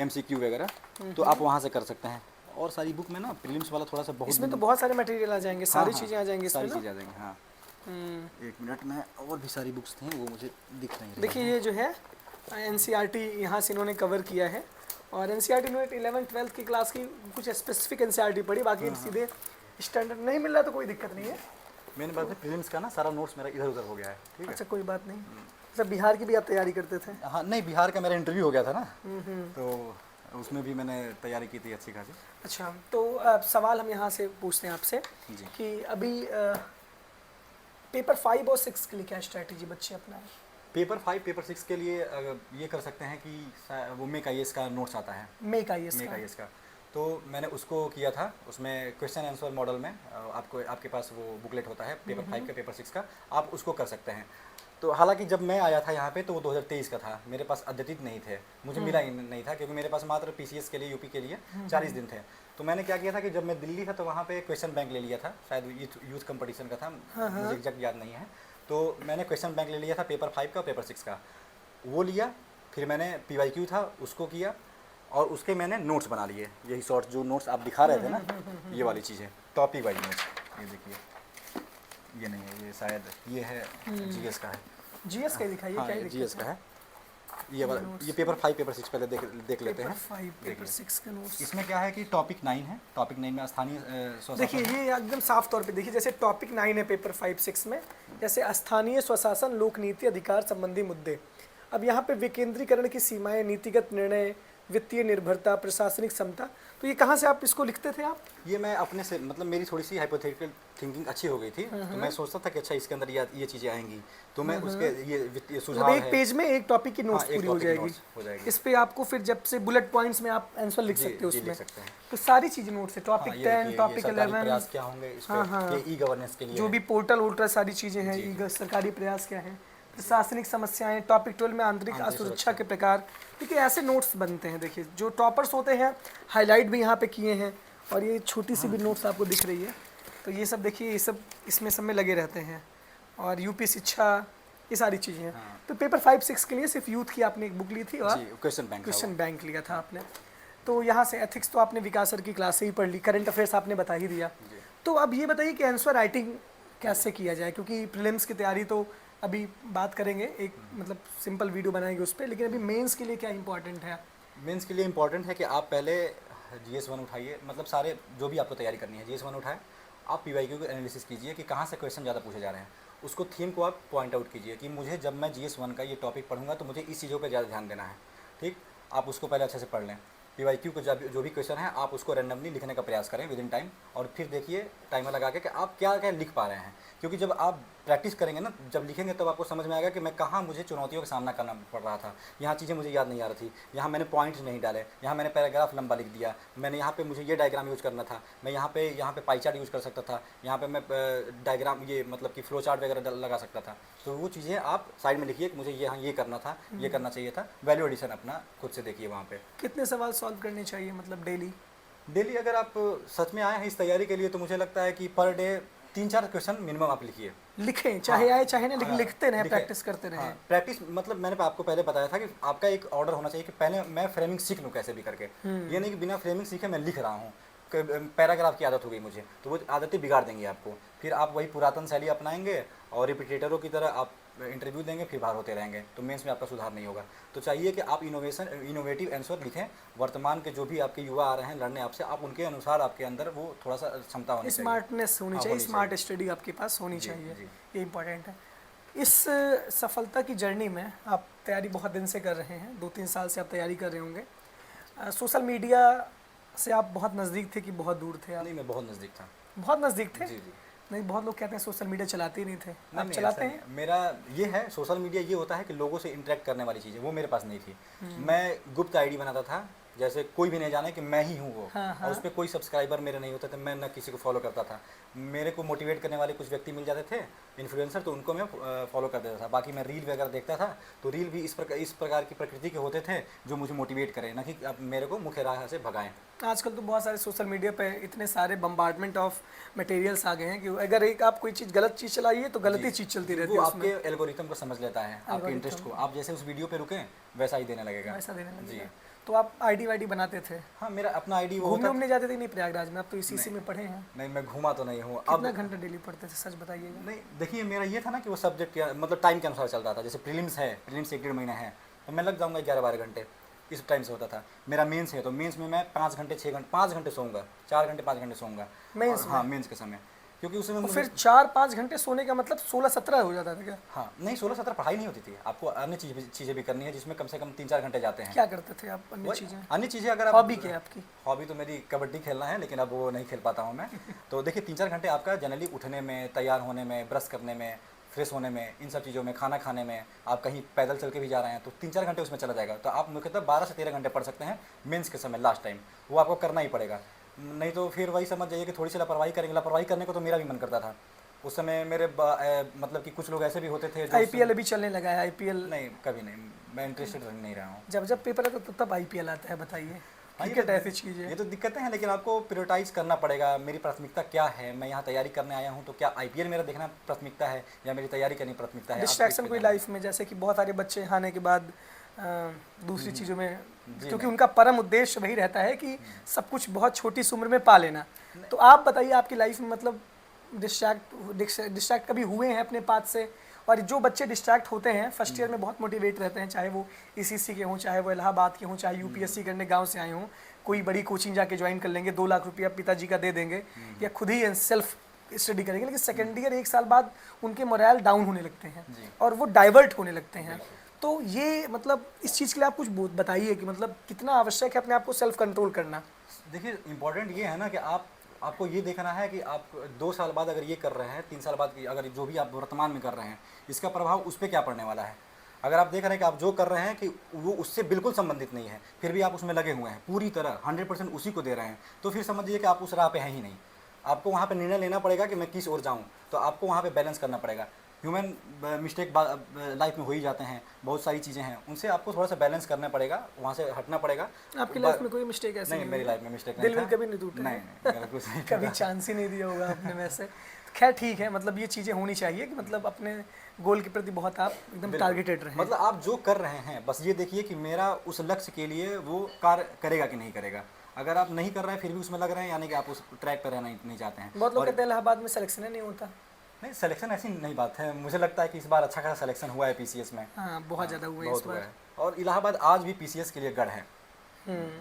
MCQ वगैरह, तो आप वहाँ से कर सकते हैं। और सारी बुक में ना प्रीलिम्स वाला थोड़ा सा बहुत इसमें तो बहुत सारे मटेरियल आ जाएंगे, सारी चीज़ें आ जाएंगी इसमें सारी ना। चीज़ें आ जाएंगी। हाँ, एक मिनट में, और भी सारी बुक्स थी वो मुझे दिख नहीं रही। देखिए ये जो है NCERT यहाँ से इन्होंने कवर किया है, और एनसीईआरटी में 11th-12th की क्लास की कुछ स्पेसिफिक एनसीईआरटी पढ़ी, बाकी सीधे स्टैंडर्ड नहीं मिल रहा तो कोई दिक्कत नहीं है। मेन बात है प्रीलिम्स का ना सारा नोट्स मेरा इधर उधर हो गया है, ठीक है। अच्छा कोई बात नहीं। अच्छा बिहार की भी आप तैयारी करते थे? हाँ नहीं, बिहार का मेरा इंटरव्यू हो गया था ना, तो उसमें भी मैंने तैयारी की थी अच्छी खासी। अच्छा तो सवाल हम यहाँ से पूछते हैं आपसे जी। कि अभी पेपर 5 और 6 के लिए क्या स्ट्रैटेजी बच्चे अपनाएं? पेपर 5 पेपर 6 के लिए ये कर सकते हैं कि वो मेक आईएएस का नोट्स आता है, मेक आईएएस मेक का। आईएएस का, तो मैंने उसको किया था। उसमें क्वेश्चन आंसर मॉडल में आपको आपके पास वो बुकलेट होता है पेपर 5 का पेपर 6 का, आप उसको कर सकते हैं। तो हालांकि जब मैं आया था यहाँ पे तो वो 2023 का था, मेरे पास अद्यतित नहीं थे, मुझे मिला ही नहीं था, क्योंकि मेरे पास मात्र पीसीएस के लिए यूपी के लिए 40 दिन थे। तो मैंने क्या किया था कि जब मैं दिल्ली था तो वहाँ पे क्वेश्चन बैंक ले लिया था, शायद यूथ कंपटीशन का था, मुझे एग्जैक्ट याद नहीं है। तो मैंने क्वेश्चन बैंक ले लिया था पेपर 5 का पेपर 6 का, वो लिया। फिर मैंने पीवाईक्यू था उसको किया, और उसके मैंने नोट्स बना लिए, यही शॉर्ट जो नोट्स आप दिखा रहे थे ना, ये वाली चीज़ें टॉपिक वाइज नोट्स। ये देखिए, ये नहीं है, ये शायद ये है जीएस का है। जीएस का दिखाइए, हाँ, क्या ये है जीएस का है, ये वाला, ये पेपर 5 पेपर 6 पहले देख लेते हैं। 5 पेपर 6 का नोट्स। इसमें क्या है कि टॉपिक 9 है, टॉपिक 9 में स्थानीय स्वशासन। देखिए ये एकदम साफ तौर पे देखिए, जैसे टॉपिक 9 है पेपर 5-6 में, जैसे स्थानीय स्वशासन, लोक नीति, अधिकार संबंधी मुद्दे। अब यहाँ पे विकेंद्रीकरण की सीमाएं, नीतिगत निर्णय, वित्तीय निर्भरता, प्रशासनिक क्षमता, तो ये कहाँ से आप इसको लिखते थे आप? ये मैं अपने से, मतलब मेरी थोड़ी सी हाइपोथेटिकल थिंकिंग अच्छी हो गई थी, तो मैं सोचता था कि अच्छा इसके अंदर ये चीज़ें आएंगी, तो मैं उसके ये वित्तीय सुझाव मतलब एक है। पेज में एक टॉपिक की नोट्स हाँ, एक पूरी हो topic की जाएगी। notes हो जाएगी। इस पे आपको फिर जब से बुलेट पॉइंट्स में आप आंसर लिख जी, सकते हो जी, उसमें, लिख सकते हैं। तो सारी चीज़ें नोट्स है। टॉपिक हाँ, ये 10, देखिए, टॉपिक ये सरकारी 11, प्रयास क्या होंगे इस हाँ, पे, हाँ। ये ई गवर्नेंस के लिए जो है। भी पोर्टल वोर्टल सारी चीज़ें हैं, जी, सरकारी प्रयास क्या है, प्रशासनिक समस्याएं, टॉपिक 12 में आंतरिक आंतरिक असुरक्षा सुरक्षा। के प्रकार। देखिए ऐसे नोट्स बनते हैं। देखिए जो टॉपर्स होते हैं हाईलाइट भी यहाँ पे किए हैं, और ये छोटी सी भी नोट्स आपको दिख रही है, तो ये सब देखिए, ये सब इसमें सब में लगे रहते हैं। और यूपी शिक्षा, ये सारी चीज़ें हैं। हाँ। तो पेपर 5-6 के लिए सिर्फ यूथ की आपने एक बुक ली थी और जी, क्वेश्चन बैंक था क्वेश्चन वो। बैंक लिया था आपने। तो यहाँ से एथिक्स तो आपने विकास सर की क्लास से ही पढ़ ली, करंट अफेयर्स आपने बता ही दिया। तो अब ये बताइए कि आंसर राइटिंग कैसे किया जाए, क्योंकि प्रीलिम्स की तैयारी तो अभी बात करेंगे, एक मतलब सिंपल वीडियो बनाएंगे उस पर, लेकिन अभी मेंस के लिए क्या इंपॉर्टेंट है? मेंस के लिए इंपॉर्टेंट है कि आप पहले GS1 उठाइए, मतलब सारे जो भी आपको तैयारी करनी है GS1 उठाएं, आप PYQ को एनालिसिस कीजिए कि कहाँ से क्वेश्चन ज़्यादा पूछे जा रहे हैं, उसको थीम को आप पॉइंट आउट कीजिए कि मुझे जब मैं GS1 का ये टॉपिक पढ़ूंगा तो मुझे इस चीज़ों पर ज़्यादा ध्यान देना है। ठीक, आप उसको पहले अच्छे से पढ़ लें। PYQ को जो भी क्वेश्चन है आप उसको रैंडमली लिखने का प्रयास करें विद इन टाइम, और फिर देखिए टाइमर लगा के कि आप क्या क्या लिख पा रहे हैं, क्योंकि जब आप प्रैक्टिस करेंगे ना, जब लिखेंगे तब आपको समझ में आएगा कि मैं कहाँ मुझे चुनौतियों का सामना करना पड़ रहा था, यहाँ चीज़ें मुझे याद नहीं आ रही थी, यहाँ मैंने पॉइंट नहीं डाले, यहाँ मैंने पैराग्राफ लंबा लिख दिया, मैंने यहाँ पे मुझे ये डायग्राम यूज़ करना था, मैं यहाँ पे पाई चार्ट यूज़ कर सकता था, यहाँ पे मैं डायग्राम ये मतलब कि फ्लो चार्ट वगैरह लगा सकता था। तो वो चीज़ें आप साइड में लिखिए कि मुझे ये करना था, ये करना चाहिए था, वैल्यू एडिशन अपना खुद से देखिए वहाँ पे। कितने सवाल सॉल्व करने चाहिए मतलब डेली अगर आप सच में आए हैं इस तैयारी के लिए, तो मुझे लगता है कि पर डे 3-4 क्वेश्चन मिनिमम आप लिखिए, लिखें, चाहे हाँ, आए चाहे ना, लेकिन हाँ, लिखते रहें, लिखें। प्रैक्टिस करते रहें। हाँ, प्रैक्टिस मतलब मैंने आपको पहले बताया था कि आपका एक ऑर्डर होना चाहिए कि पहले मैं फ्रेमिंग सीख लूँ कैसे भी करके, ये नहीं कि बिना फ्रेमिंग सीखे मैं लिख रहा हूँ। पैराग्राफ की आदत हो गई मुझे, तो वो आदतें बिगाड़ देंगी आपको, फिर आप वही पुरातन शैली अपनाएंगे और रिपीटेटरों की तरह आप इंटरव्यू देंगे, फिर बाहर होते रहेंगे, तो मेंस में आपका सुधार नहीं होगा। तो चाहिए कि आप इनोवेटिव आंसर लिखें, वर्तमान के जो भी आपके युवा आ रहे हैं लड़ने आपसे, आप उनके अनुसार आपके अंदर वो थोड़ा सा क्षमता होनी चाहिए, स्मार्टनेस होनी हाँ, चाहिए, होनी स्मार्ट स्टडी आपके पास होनी जी, चाहिए, जी। ये इंपॉर्टेंट है। इस सफलता की जर्नी में आप तैयारी बहुत दिन से कर रहे हैं, 2-3 साल से आप तैयारी कर रहे होंगे। सोशल मीडिया से आप बहुत नज़दीक थे कि बहुत दूर थे आप? नहीं, मैं बहुत नज़दीक था। बहुत नज़दीक थे? जी जी। नहीं, बहुत लोग कहते हैं सोशल मीडिया चलाते ही नहीं थे, नहीं, आप नहीं, चलाते ऐसा हैं? नहीं। मेरा ये है, सोशल मीडिया ये होता है कि लोगों से इंटरेक्ट करने वाली चीज़ है, वो मेरे पास नहीं थी। मैं गुप्त आईडी बनाता था, जैसे कोई भी नहीं जाने कि मैं ही हूँ वो, हाँ, हाँ। और उस पर कोई सब्सक्राइबर मेरे नहीं होते थे, मैं न किसी को फॉलो करता था। मेरे को मोटिवेट करने वाले कुछ व्यक्ति मिल जाते थे इन्फ्लुएंसर, तो उनको मैं फॉलो कर देता था। बाकी मैं रील वगैरह देखता था, तो रील भी इस प्रकार की प्रकृति के होते थे जो मुझे मोटिवेट करें, ना कि अब मेरे को मुख्य राह से भगाएं। आजकल तो बहुत सारे सोशल मीडिया पे इतने सारे बम्बार्डमेंट ऑफ मटेरियल्स आ गए हैं कि अगर एक आप कोई चीज़ गलत चीज़ चलाइए तो गलत ही चीज़ चलती रहती वो है आपके उसमें, एल्गोरिथम को समझ लेता है, आपके इंटरेस्ट को, आप जैसे उस वीडियो पे रुकें वैसा ही देने लगेगा। वैसा देने जी। लगेगा। तो आप आईडी वाईडी बनाते थे? हाँ, मेरा अपना आईडी वो घूमने होता उमने जाते थे नहीं प्रयागराज में? आप तो इसी नहीं। में पढ़े हैं। नहीं, मैं घूमा तो नहीं हूँ। कितना घंटा डेली पढ़ते थे, सच बताइएगा? नहीं, देखिए मेरा ये था ना कि वो सब्जेक्ट मतलब टाइम के अनुसार चलता था। जैसे प्रीलिम्स है, प्रीलिम्स 1-1.5 महीना है, तो मैं लग जाऊँगा 11-12 घंटे। इस टाइम से होता था। मेरा मेंस है तो मेंस में मैं 5 घंटे 6 घंटे 5 घंटे सोऊंगा, 4 घंटे 5 घंटे सोऊंगा मेंस हाँ मेंस के समय, क्योंकि उस समय तो फिर 4-5 घंटे सोने का मतलब 16-17 हो जाता था क्या? हाँ नहीं 16-17 पढ़ाई नहीं होती थी, आपको अन्य चीज़ें भी करनी है जिसमें कम से कम 3-4 घंटे जाते हैं। क्या करते थे आप अन्य चीज़ें? अन्य चीज़ें अगर आप हॉबी क्या है आपकी? हॉबी तो मेरी कबड्डी खेलना है, लेकिन अब वो नहीं खेल पाता हूँ मैं। तो देखिए 3-4 घंटे आपका जनरली उठने में, तैयार होने में, ब्रश करने में, फ्रेश होने में, इन सब चीज़ों में, खाना खाने में, आप कहीं पैदल चल के भी जा रहे हैं तो 3-4 घंटे उसमें चला जाएगा। तो आप मुख्यतः 12 से 13 घंटे पढ़ सकते हैं मेंस के समय लास्ट टाइम, वो आपको करना ही पड़ेगा। नहीं तो फिर वही समझ जाइए कि थोड़ी सी लापरवाही करेंगे। लापरवाही करने को तो मेरा भी मन करता था उस समय। मेरे मतलब कि कुछ लोग ऐसे भी होते थे जो आईपीएल अभी चलने लगा है, आईपीएल नहीं कभी नहीं, मैं इंटरेस्टेड नहीं रहा हूँ। जब जब पेपर आता है तब आईपीएल आता है, बताइए। हाँ, क्रिकेट ऐसी चीज़ है। ये तो दिक्कतें हैं, लेकिन आपको प्रायोरिटाइज करना पड़ेगा। मेरी प्राथमिकता क्या है, मैं यहाँ तैयारी करने आया हूँ तो क्या आईपीएल मेरा देखना प्राथमिकता है या मेरी तैयारी करनी प्राथमिकता है। डिस्ट्रैक्शन कोई लाइफ में, जैसे कि बहुत सारे बच्चे आने के बाद दूसरी चीज़ों में, क्योंकि उनका परम उद्देश्य वही रहता है कि सब कुछ बहुत छोटी सी उम्र में पा लेना। तो आप बताइए आपकी लाइफ में मतलब डिस्ट्रैक्ट कभी हुए हैं अपने पाथ से? और जो बच्चे डिस्ट्रैक्ट होते हैं फर्स्ट ईयर में बहुत मोटिवेट रहते हैं, चाहे वो ईसीसी के हों, चाहे वो इलाहाबाद के हों, चाहे यूपीएससी करने गांव से आए हों, कोई बड़ी कोचिंग जाके ज्वाइन कर लेंगे, 2 लाख रुपया पिताजी का दे देंगे या खुद ही सेल्फ स्टडी करेंगे, लेकिन सेकेंड ईयर 1 साल बाद उनके मोरल डाउन होने लगते हैं और वो डाइवर्ट होने लगते हैं। तो ये मतलब इस चीज़ के लिए आप कुछ बताइए कि मतलब कितना आवश्यक है अपने आप को सेल्फ कंट्रोल करना? देखिए इम्पॉर्टेंट ये है ना कि आपको ये देखना है कि आप 2 साल बाद अगर ये कर रहे हैं, 3 साल बाद अगर जो भी आप वर्तमान में कर रहे हैं, इसका प्रभाव उस पर क्या पड़ने वाला है। अगर आप देख रहे हैं कि आप जो कर रहे हैं कि वो उससे बिल्कुल संबंधित नहीं है, फिर भी आप उसमें लगे हुए हैं पूरी तरह 100% उसी को दे रहे हैं, तो फिर समझिए कि आप उस राह पे हैं ही नहीं। आपको वहाँ पे निर्णय लेना पड़ेगा कि मैं किस ओर जाऊँ, तो आपको वहाँ पे बैलेंस करना पड़ेगा। ह्यूमन मिस्टेक लाइफ में हो ही जाते हैं, बहुत सारी चीज़ें हैं, उनसे आपको थोड़ा सा बैलेंस करना पड़ेगा, वहाँ से हटना पड़ेगा। आपकी लाइफ में कोई मिस्टेक ऐसी नहीं, मेरी लाइफ में मिस्टेक दिल विल कभी नहीं टूटे? नहीं, मेरा कुछ नहीं कभी चांस ही नहीं दिया होगा आपने वैसे। खैर ठीक है, मतलब ये चीज़ें होनी चाहिए कि मतलब अपने गोल के प्रति बहुत आप एकदम टारगेटेड रहें। मतलब आप जो कर रहे हैं बस ये देखिए कि मेरा उस लक्ष्य के लिए वो कार्य करेगा कि नहीं करेगा। अगर आप नहीं कर रहे हैं फिर भी उसमें लग रहे हैं, यानी कि आप उस ट्रैक पर रहना नहीं चाहते हैं। बहुत लोग कहते हैं इलाहाबाद में सिलेक्शन नहीं होता। नहीं, सिलेक्शन ऐसी नहीं बात है, मुझे लगता है कि इस बार अच्छा खासा सिलेक्शन हुआ है पीसीएस में। हाँ, बहुत ज़्यादा हुआ है इस बार। और इलाहाबाद आज भी पीसीएस के लिए गढ़ है।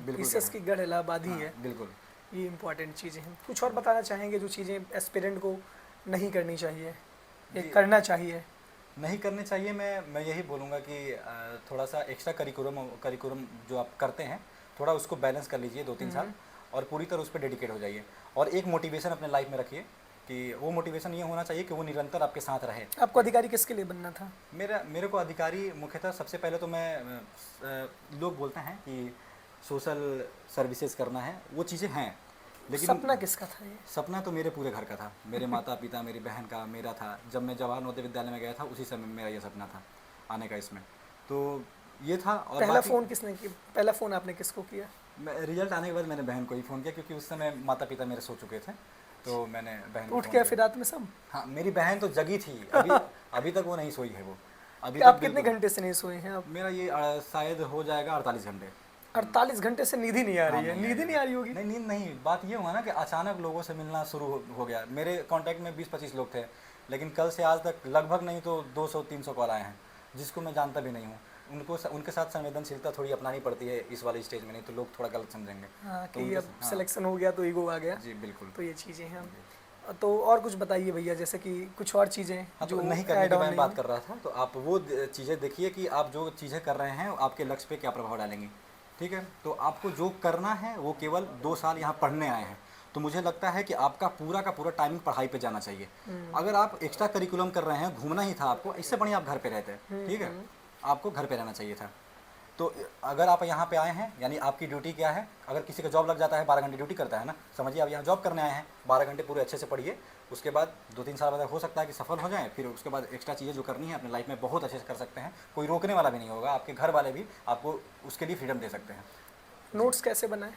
पीसीएस की गढ़ इलाहाबाद ही है। बिल्कुल, ये इंपॉर्टेंट चीज़ें हैं। कुछ और बताना चाहेंगे जो चीज़ें एस्पिरेंट को नहीं करनी चाहिए या करना चाहिए? नहीं करनी चाहिए, मैं यही बोलूँगा कि थोड़ा सा एक्स्ट्रा करिकुलम जो आप करते हैं थोड़ा उसको बैलेंस कर लीजिए 2-3 साल और पूरी तरह उस पर डेडिकेट हो जाइए। और एक मोटिवेशन अपने लाइफ में रखिए कि वो मोटिवेशन ये होना चाहिए कि वो निरंतर आपके साथ रहे। आपको अधिकारी किसके लिए बनना था? मेरे को अधिकारी मुख्यतः सबसे पहले तो मैं लोग बोलते हैं कि सोशल सर्विसेज करना है, वो चीज़ें हैं, लेकिन सपना किसका था ये? सपना तो मेरे पूरे घर का था, मेरे माता पिता, मेरी बहन का, मेरा था। जब मैं जवाहर नवोदय विद्यालय में गया था उसी समय मेरा ये सपना था आने का इसमें, तो ये था। और पहला फ़ोन किसने किया? पहला फ़ोन आपने किसको किया? रिजल्ट आने के बाद मैंने बहन को ही फ़ोन किया, क्योंकि उस समय माता पिता मेरे सो चुके थे, तो मैंने बहन को उठ फ़ोन गया किया। फिर रात में सब? हाँ, मेरी बहन तो जगी थी, अभी तक वो नहीं सोई है। वो अभी आप तक कितने बिल्कुल। घंटे से नहीं सोए हैं आप? मेरा ये शायद हो जाएगा 48 घंटे। 48 घंटे से नींद ही नहीं आ रही है? नींद ही नहीं आ रही होगी? नहीं, नींद नहीं, बात ये हुआ ना कि अचानक लोगों से मिलना शुरू हो गया। मेरे कांटेक्ट में 20-25 लोग थे, लेकिन कल से आज तक लगभग नहीं तो 200-300 कॉल आए हैं जिसको मैं जानता भी नहीं हूँ। उनके साथ संवेदनशीलता थोड़ी अपनानी पड़ती है इस वाले स्टेज में, नहीं तो लोग थोड़ा गलत समझेंगे। हाँ, कि अब सिलेक्शन हो गया तो ईगो आ गया। जी बिल्कुल। तो ये चीज़ें हैं। तो और कुछ बताइए भैया, जैसे कि कुछ और चीज़ें जो नहीं करने की मैं बात कर रहा था, तो आप वो चीज़ें देखिए कि आप जो चीज़ें कर रहे हैं आपके लक्ष्य पे क्या प्रभाव डालेंगी। ठीक है, तो आपको जो करना है वो केवल 2 साल यहाँ पढ़ने आए हैं, तो मुझे लगता है कि आपका पूरा का पूरा टाइमिंग पढ़ाई पे जाना चाहिए। अगर आप एक्स्ट्रा करिकुलम कर रहे हैं, घूमना ही था आपको, इससे बढ़िया आप घर पे रहते हैं। ठीक है, आपको घर पे रहना चाहिए था। तो अगर आप यहाँ पे आए हैं, यानी आपकी ड्यूटी क्या है, अगर किसी का जॉब लग जाता है 12 घंटे ड्यूटी करता है ना, समझिए आप यहाँ जॉब करने आए हैं, 12 घंटे पूरे अच्छे से पढ़िए, उसके बाद 2-3 साल बाद हो सकता है कि सफल हो जाएं, फिर उसके बाद एक्स्ट्रा चीज़ें जो करनी है अपने लाइफ में बहुत अच्छे से कर सकते हैं, कोई रोकने वाला भी नहीं होगा, आपके घर वाले भी आपको उसके लिए फ्रीडम दे सकते हैं। नोट्स कैसे बनाए?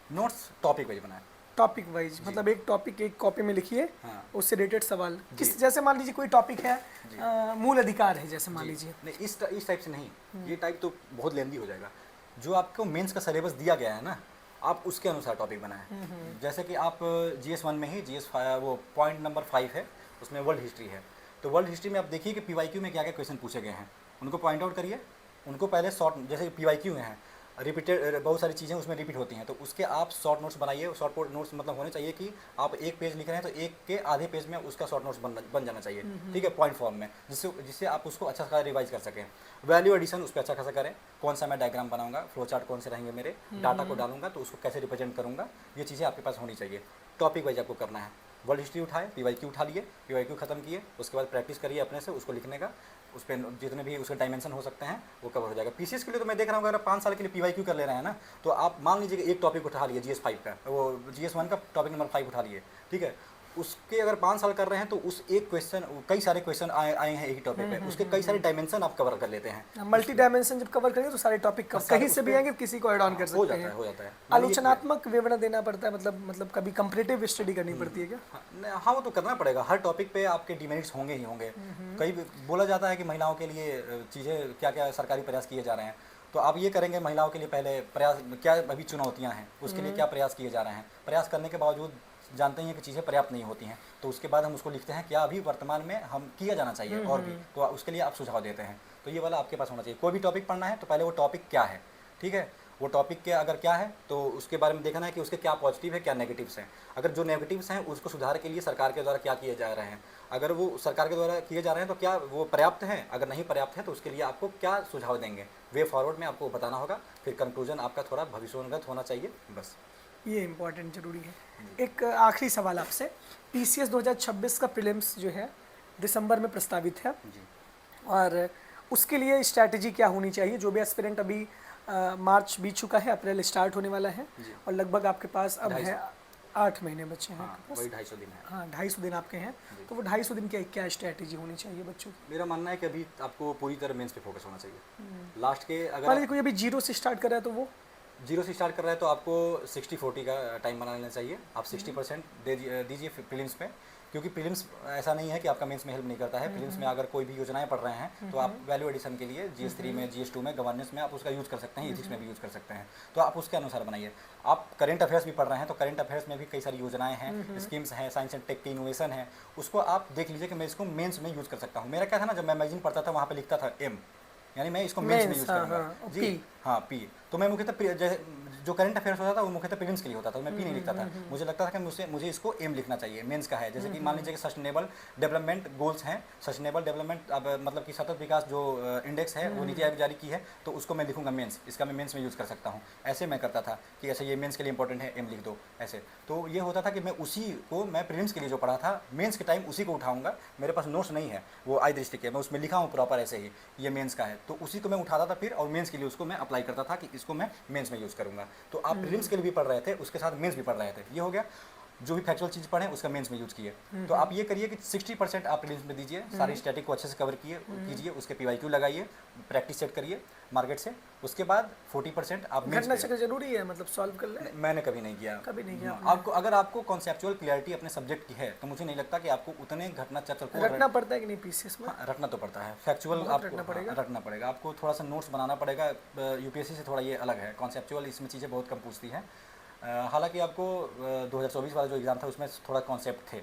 नोट्स टॉपिक वाइज बनाए। टॉपिक वाइज मतलब एक टॉपिक एक कॉपी में लिखिए, हाँ। उससे रिलेटेड सवाल किस, जैसे मान लीजिए कोई टॉपिक है मूल अधिकार है, जैसे मान लीजिए। नहीं, इस टाइप से नहीं, ये टाइप तो बहुत लेंदी हो जाएगा। जो आपको मेंस का सिलेबस दिया गया है ना, आप उसके अनुसार टॉपिक बनाएं। जैसे कि आप GS1 में ही वो पॉइंट नंबर 5 है, उसमें वर्ल्ड हिस्ट्री है, तो वर्ल्ड हिस्ट्री में आप देखिए कि PYQ में क्या क्या क्वेश्चन पूछे गए हैं, उनको पॉइंट आउट करिए। उनको पहले शॉर्ट, जैसे PYQ में है, रिपीटेड बहुत सारी चीज़ें उसमें रिपीट होती हैं, तो उसके आप शॉर्ट नोट्स बनाइए। शॉर्ट नोट्स मतलब होने चाहिए कि आप एक पेज लिख रहे हैं तो एक के आधे पेज में उसका शॉर्ट नोट्स बन जाना चाहिए, ठीक है, पॉइंट फॉर्म में, जिससे जिससे आप उसको अच्छा खासा रिवाइज कर सकें। वैल्यू एडिशन उस पर अच्छा खासा करें, कौन सा मैं डायग्राम बनाऊंगा, फ्लो चार्ट कौन से रहेंगे मेरे, डाटा को डालूंगा तो उसको कैसे रिप्रेजेंट करूंगा, ये चीज़ें आपके पास होनी चाहिए। टॉपिक वाइज आपको करना है, वर्ल्ड हिस्ट्री उठाए, पीवाईक्यू उठा लिए, पीवाईक्यू खत्म किए, उसके बाद प्रैक्टिस करिए अपने से उसको लिखने का, उस पर जितने भी उसके डायमेंशन हो सकते हैं वो कवर हो जाएगा। पीसीएस के लिए तो मैं देख रहा हूँ अगर 5 साल के लिए पीवाईक्यू कर ले रहे हैं ना, तो आप मान लीजिए कि एक टॉपिक उठा लिए GS 5 का, वो GS 1 का टॉपिक नंबर 5 उठा लिए, ठीक है, उसके अगर 5 साल कर रहे हैं तो उस एक क्वेश्चन, कई सारे क्वेश्चन आए हैं एक ही टॉपिक पे, उसके कई सारे डायमेंशन आप कवर कर लेते हैं। मल्टी डायमेंशन जब कवर करेंगे तो सारे टॉपिक कहीं से भी आएंगे, किसी को ऐड ऑन कर हो सकते जाता है, हैं। हो जाता है। आलोचनात्मक विवरण देना पड़ता है, मतलब कभी कंपैरेटिव स्टडी करनी पड़ती है क्या? हाँ, वो तो करना पड़ेगा, हर टॉपिक पे आपके डिमेरिट्स होंगे ही होंगे। कई बोला जाता है कि महिलाओं के लिए चीज़ें क्या क्या सरकारी प्रयास किए जा रहे हैं, तो आप ये करेंगे महिलाओं के लिए पहले प्रयास क्या अभी चुनौतियां हैं, उसके लिए क्या प्रयास किए जा रहे हैं, प्रयास करने के बावजूद जानते हैं कि चीज़ें पर्याप्त नहीं होती हैं, तो उसके बाद हम उसको लिखते हैं क्या अभी वर्तमान में हम किया जाना चाहिए और भी, तो उसके लिए आप सुझाव देते हैं। तो ये वाला आपके पास होना चाहिए। कोई भी टॉपिक पढ़ना है तो पहले वो टॉपिक क्या है, ठीक है, वो टॉपिक के अगर क्या है तो उसके बारे में देखना है कि उसके क्या पॉजिटिव है क्या नेगेटिव्स हैं। अगर जो नेगेटिव्स हैं उसको सुधार के लिए सरकार के द्वारा क्या किए जा रहे हैं, अगर वो सरकार के द्वारा किए जा रहे हैं तो क्या वो पर्याप्त हैं, अगर नहीं पर्याप्त है तो उसके लिए आपको क्या सुझाव देंगे, वे फॉरवर्ड में आपको बताना होगा। फिर कंक्लूजन आपका थोड़ा भविष्योन्मुख होना चाहिए, बस ये इम्पोर्टेंट जरूरी है। एक आखिरी सवाल आपसे, पीसीएस 2026 का प्रीलिम्स जो है दिसंबर में प्रस्तावित है, जी। और उसके लिए स्ट्रैटेजी क्या होनी चाहिए? जो भी एस्पिरेंट अभी मार्च बीत चुका है, अप्रैल स्टार्ट होने वाला है, जी। और लगभग आपके पास अब है 8 महीने बचे हैं हाँ, आपके पास। वही 250 दिन है। हाँ, 250 दिन आपके हैं, जी। तो वो 250 दिन की क्या स्ट्रैटेजी होनी चाहिए बच्चों की? मेरा मानना है कि अभी आपको पूरी तरह मेंस पे फोकस होना चाहिए। लास्ट के मान अगर लीजिए कोई अभी जीरो से स्टार्ट कर रहा है तो वो जीरो से स्टार्ट कर रहा है तो आपको 60-40 का टाइम बना लेना चाहिए। आप 60% दीजिए प्रीलिम्स पे, क्योंकि प्रीलिम्स ऐसा नहीं है कि आपका मेंस में हेल्प नहीं करता है। प्रीलिम्स में अगर कोई भी योजनाएं पढ़ रहे हैं तो आप वैल्यू एडिशन के लिए GS 3 में, GS 2 में, गवर्नेंस में आप उसका यूज़ कर सकते हैं, एथिक्स में भी यूज़ कर सकते हैं, तो आप उसके अनुसार बनाइए। आप करेंट अफेयर्स भी पढ़ रहे हैं तो करेंट अफेयर्स में भी कई सारी योजनाएं हैं, स्कीम्स हैं, साइंस एंड टेक की इनोवेशन है, उसको आप देख लीजिए कि मैं इसको मेंस में यूज़ कर सकता हूँ। मेरा क्या था ना, जब मैं मैगजीन पढ़ता था वहाँ पे लिखता था M, यानी मैं इसको मेंस में यूज़ करूँगा। जी हाँ, P, तो मैं मुख्यतः जो करंट अफेयर्स होता था वो मुख्यतः प्रीलिम्स के लिए होता था, मैं P नहीं लिखता था। मुझे लगता था कि मुझे इसको M लिखना चाहिए, मेंस का है। जैसे कि मान लीजिए कि सस्टेनेबल डेवलपमेंट गोल्स हैं, सस्टेनेबल डेवलपमेंट अब मतलब कि सतत विकास जो इंडेक्स है वो नीति आयोग जारी की है, तो उसको मैं लिखूंगा मेंस, इसका मैं मेंस में यूज़ कर सकता हूँ। ऐसे मैं करता था कि ऐसे ये मेंस के लिए इंपॉर्टेंट है, M लिख दो ऐसे। तो ये होता था कि मैं उसी को, मैं प्रीलिम्स के लिए जो पढ़ा था मेंस के टाइम उसी को उठाऊंगा। मेरे पास नोट्स नहीं है, वो आई दृष्टि के, मैं उसमें लिखा हूँ प्रॉपर ऐसे ही, ये मेंस का है, तो उसी को मैं उठाता था फिर, और मेंस के लिए उसको मैं अप्लाई करता था कि इसको मैं मेंस में यूज़ करूँगा। तो आप प्रीलिम्स के लिए भी पढ़ रहे थे, उसके साथ मेंस भी पढ़ रहे थे, ये हो गया। जो भी फैक्चुअल चीज़ पढ़े उसका मेंस में यूज़ किए। तो आप ये करिए कि 60% आप प्रीलिम्स में दीजिए, सारी स्टैटिक को अच्छे से कवर कीजिए, उसके PYQ लगाइए, प्रैक्टिस सेट करिए मार्केट से। उसके बाद 40% आप मेंस घटना चक्र जरूरी है, मतलब सॉल्व कर ले। मैंने कभी नहीं किया, कभी नहीं किया आपको अगर आपको कॉन्सेप्चुअल क्लियरिटी अपने सब्जेक्ट की है तो मुझे नहीं लगता कि आपको उतने घटना चक्र को रटना पड़ता है कि नहीं पीसीएस में? हाँ, रटना तो पड़ता है, फैक्चुअल आपको रटना पड़ेगा, आपको थोड़ा सा नोट्स बनाना पड़ेगा। यूपीएससी से थोड़ा ये अलग है, कॉन्सेप्चुअल इसमें चीज़ें बहुत कम पूछती हैं। हालांकि आपको 2024 वाला जो एग्ज़ाम था उसमें थोड़ा कॉन्सेप्ट थे।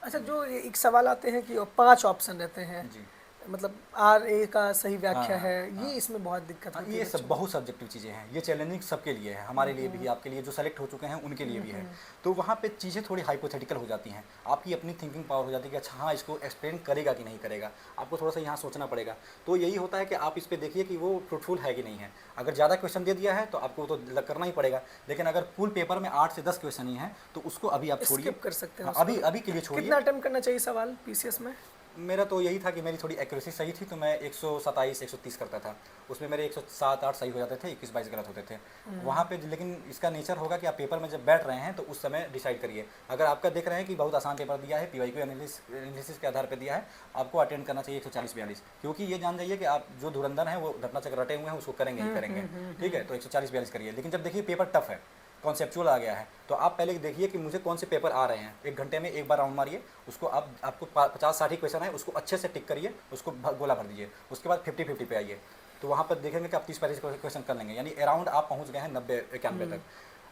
अच्छा, जो एक सवाल आते हैं कि 5 ऑप्शन रहते हैं, जी, मतलब RA का सही व्याख्या हाँ, है, ये इसमें बहुत दिक्कत होती है। ये सब बहुत सब्जेक्टिव चीज़ें हैं, ये चैलेंजिंग सबके लिए है, हमारे लिए भी, आपके लिए जो सेलेक्ट हो चुके हैं उनके लिए भी है। तो वहाँ पे चीज़ें थोड़ी हाइपोथेटिकल हो जाती हैं, आपकी अपनी थिंकिंग पावर हो जाती है कि अच्छा हाँ इसको एक्सप्लेन करेगा कि नहीं करेगा, आपको थोड़ा सा यहाँ सोचना पड़ेगा। तो यही होता है कि आप इस पर देखिए कि वो फ्रूटफुल है कि नहीं है। अगर ज़्यादा क्वेश्चन दे दिया है तो आपको तो करना ही पड़ेगा, लेकिन अगर फुल पेपर में 8 से 10 क्वेश्चन ही हैं तो उसको अभी आप छोड़िए, स्किप कर सकते हैं। अभी के लिए छोड़िए। कितना अटेम्प्ट करना चाहिए सवाल पीसीएस में? मेरा तो यही था कि मेरी थोड़ी एक्यूरेसी सही थी, तो मैं 127-130 करता था, उसमें मेरे 107-8 सही हो जाते थे, 21-22 गलत होते थे वहाँ पे। लेकिन इसका नेचर होगा कि आप पेपर में जब बैठ रहे हैं तो उस समय डिसाइड करिए। अगर आपका देख रहे हैं कि बहुत आसान पेपर दिया है, PYQ एनालिसिस के आधार पर दिया है, आपको अटेंड करना चाहिए 140-42, क्योंकि ये जान जाइए कि आप जो धुरंधर हैं वो घटना चक्र रटे हुए हैं उसको करेंगे ही करेंगे, ठीक है। तो 140-42 करिए। लेकिन जब देखिए पेपर टफ है, कॉन्सेप्चुअल आ गया है, तो आप पहले देखिए कि मुझे कौन से पेपर आ रहे हैं। 1 घंटे में एक बार राउंड मारिए उसको, आपको 50-60 क्वेश्चन है उसको अच्छे से टिक करिए, उसको गोला भर दीजिए। उसके बाद 50-50 पे आइए, तो वहाँ पर देखेंगे कि आप 30-35 क्वेश्चन कर लेंगे, यानी अराउंड आप पहुँच गए हैं 90-91 तक।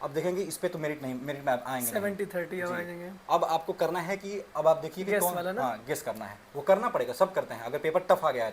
अब देखेंगे इस पे तो मेरिट में आप आएंगे 70-30 अब आएंगे। अब आपको करना है कि अब आप देखिए कि कौन, हाँ गेस करना है, वो करना पड़ेगा, सब करते हैं। अगर पेपर टफ आ गया है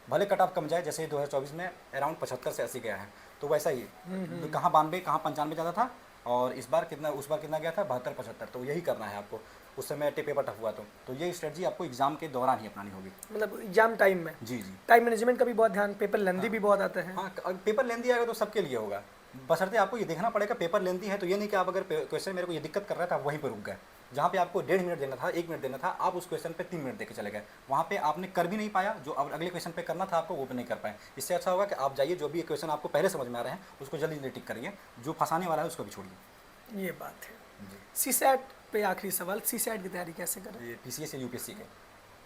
भले कट ऑफ कम जाए, जैसे 2024 में अराउंड 75 से 80 गया है, तो वैसा ही तो कहाँ 92 कहाँ 95 ज़्यादा था, और इस बार कितना, उस बार कितना गया था 72 75, तो यही करना है आपको। उस समय पेपर टफ हुआ तो ये स्ट्रेटजी आपको एग्जाम के दौरान ही अपनानी होगी। मतलब एग्जाम टाइम में जी जी। टाइम मैनेजमेंट का भी बहुत ध्यान, पेपर लेंदी भी बहुत आते हैं। हाँ, पेपर लेंदी आएगा तो सबके लिए होगा, बशर्ते आपको ये देखना पड़ेगा पेपर लेंदी है, तो ये नहीं कि आप अगर क्वेश्चन मेरे को ये दिक्कत कर रहा था आप वहीं पर रुक गए, जहाँ पे आपको 1.5 मिनट देना था, 1 मिनट देना था, आप उस क्वेश्चन पे 3 मिनट देके चले गए, वहाँ पे आपने कर भी नहीं पाया, जो अब अगले क्वेश्चन पे करना था आपको वो भी नहीं कर पाए। इससे अच्छा होगा कि आप जाइए, जो भी क्वेश्चन आपको पहले समझ में आ रहे हैं उसको जल्दी जल्दी टिक करिए, जो फंसाने वाला है उसको भी छोड़िए। ये बात है। जी। सीसैट पे आखिरी सवाल, सीसैट की तैयारी कैसे करें? ये पीसीएस या यूपीएससी के,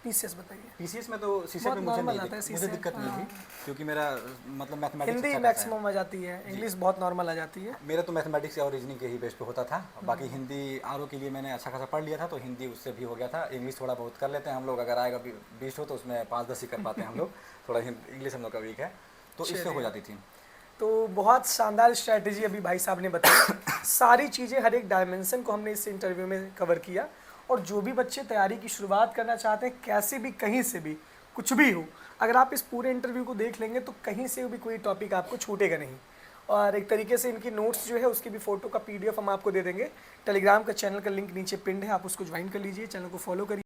पीसीएस बताइए। पीसीएस में तो सीसेट बहुत में मुझे normal नहीं आता है मुझे CSAT, दिक्कत नहीं हाँ। थी, क्योंकि मेरा मतलब मैथमेटिक्स हिंदी अच्छा खासा है। मैक्सिमम आ जाती है, इंग्लिश बहुत नॉर्मल आ जाती है। मेरा तो मैथमेटिक्स और रीजनिंग के ही बेस पे होता था, बाकी हिंदी आरओ के लिए मैंने अच्छा खासा पढ़ लिया था, तो हिंदी उससे भी हो गया था। इंग्लिश थोड़ा बहुत कर लेते हैं हम लोग, अगर आएगा 20 हो तो उसमें 5-10 ही कर पाते हैं हम लोग, थोड़ा इंग्लिश हम लोग का वीक है, तो इससे हो चलिए। जाती थी। तो बहुत शानदार स्ट्रैटेजी अभी भाई साहब ने बताई। सारी चीज़ें, हर एक डायमेंशन को हमने इस इंटरव्यू में कवर किया। और जो भी बच्चे तैयारी की शुरुआत करना चाहते हैं, कैसे भी, कहीं से भी, कुछ भी हो, अगर आप इस पूरे इंटरव्यू को देख लेंगे तो कहीं से भी कोई टॉपिक आपको छूटेगा नहीं। और एक तरीके से इनकी नोट्स जो है उसकी भी फ़ोटो का PDF हम आपको दे देंगे। टेलीग्राम का चैनल का लिंक नीचे पिंड है, आप उसको ज्वाइन कर लीजिए, चैनल को फॉलो करिए।